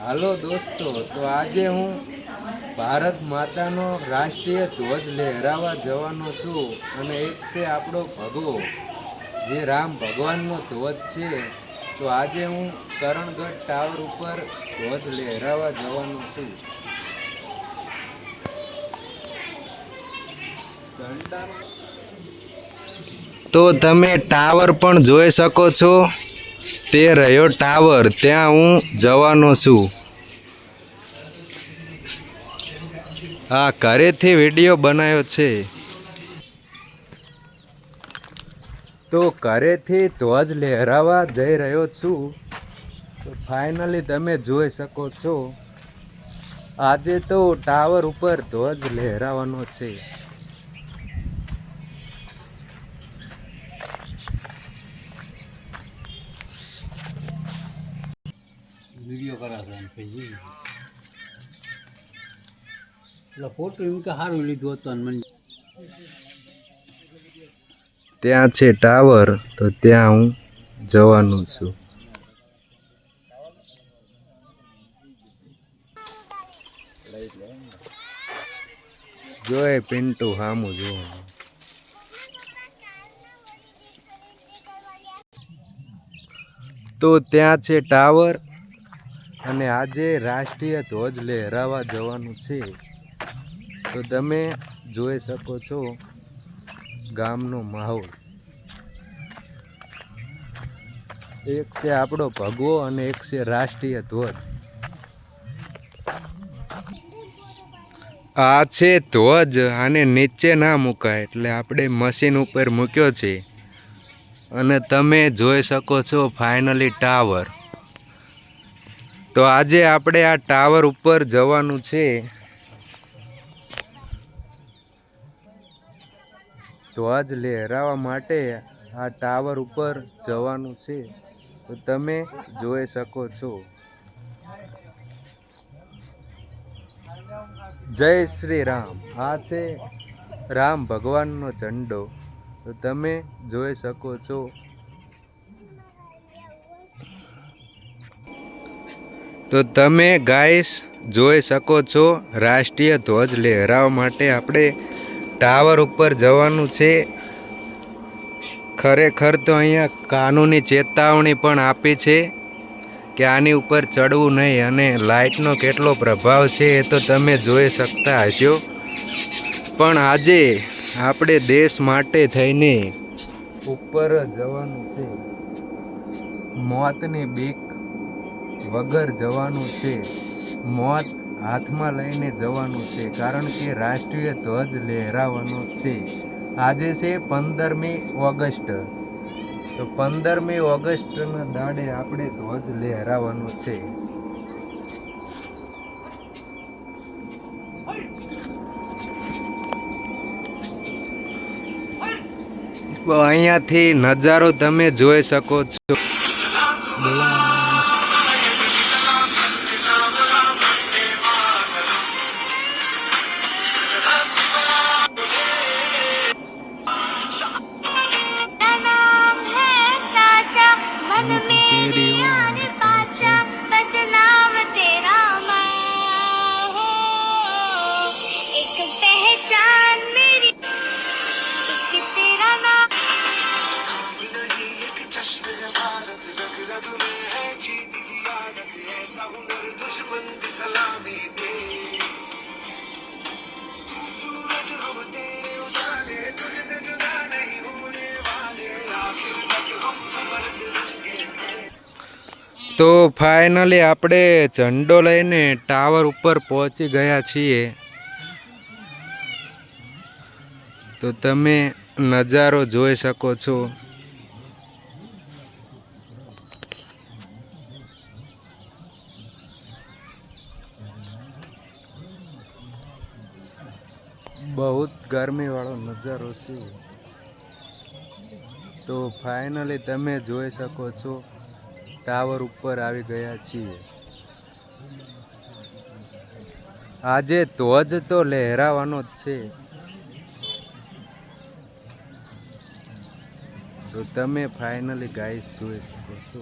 હાલો દોસ્તો, તો આજે હું ભારત માતાનો રાષ્ટ્રીય ધ્વજ લહેરાવા જવાનો છું. અને એક છે આપણો ભગવો, જે રામ ભગવાનનો ધ્વજ છે. તો આજે હું કરણગઢ ટાવર ઉપર ધ્વજ લહેરાવા જવાનો છું. તો તમે ટાવર પણ જોઈ શકો છો. તે રહ્યો ટાવર, ત્યાં હું જવાનો છું. હા, ઘરેથી વિડીયો બનાવ્યો છે. તો ઘરેથી ધ્વજ લહેરાવા જઈ રહ્યો છું. તો ફાઇનલી તમે જોઈ શકો છો, આજે તો ટાવર ઉપર ધ્વજ લહેરાવાનો છે. વિડીયો કરાશે પછી એટલે ફોટો એમ કે સારું લીધું હતું અને મને ત્યાં છે ટાવર, તો ત્યાં હું જવાનું છું. જોએ પિન્ટુ હામું જોવાનું. તો ત્યાં છે ટાવર, અને આજે રાષ્ટ્રીય ધ્વજ લહેરાવા જવાનું છે. તો તમે જોઈ શકો છો ગામનો માહોલ. એક છે આપણો ભગવો અને એક છે રાષ્ટ્રીય ધ્વજ. આ છે ધ્વજ, આને નીચે ના મુકાય એટલે આપણે મશીન ઉપર મૂક્યો છે. અને તમે જોઈ શકો છો ફાઇનલી ટાવર. તો આજે આપણે આ ટાવર ઉપર જવાનું છે. ધ્વજ લહેરાવા માટે આ ટાવર ઉપર જવાનું છે. તો તમે જોઈ શકો છો. જય શ્રી રામ. આ છે રામ ભગવાનનો ઝંડો. તો તમે જોઈ શકો છો. તો તમે ગાઈસ જોઈ શકો છો, રાષ્ટ્રીય ધ્વજ લહેરાવા માટે આપણે ટાવર ઉપર જવાનું છે. ખરેખર તો અહીંયા કાનૂની ચેતવણી પણ આપી છે કે આની ઉપર ચડવું નહીં. અને લાઇટનો કેટલો પ્રભાવ છે એ તો તમે જોઈ શકતા હશો. પણ આજે આપણે દેશ માટે થઈને ઉપર જવાનું છે. મોતની બીક વગર જવાનું છે. મોત હાથમાં લઈને જવાનું છે, કારણ કે રાષ્ટ્રીય ધ્વજ લહેરાવાનો છે. આજે છે 15મી ઓગસ્ટ. તો 15મી ઓગસ્ટના દાડે આપણે ધ્વજ લહેરાવાનો છે. અહીંયાથી નજારો તમે જોઈ શકો છો. तेरी ओर पाचा बदनाम तेरा मैं हूँ, एक पहचान मेरी तेरा नाम नहीं, एक जश्न है भारत रग रग में है, जीत की आदत ऐसा हुनर दुश्मन की सलामी दे। सूरज हम तेरे उजाले, तुझसे जुदा नहीं होने वाले, आखिर तक हम सफर करेंगे। તો ફાઇનલી આપણે ઝંડો લઈને ટાવર ઉપર પહોંચી ગયા છીએ. તો તમે નજારો જોઈ શકો છો. બહુ ગરમી વાળો નજારો છે. તો ફાઇનલી તમે જોઈ શકો છો, ટાવર ઉપર આવી ગયા છીએ. આજે ધ્વજ તો લહેરાવાનો જ છે. તો તમે ફાઇનલી ગાઈસ જોઈ શકો છો.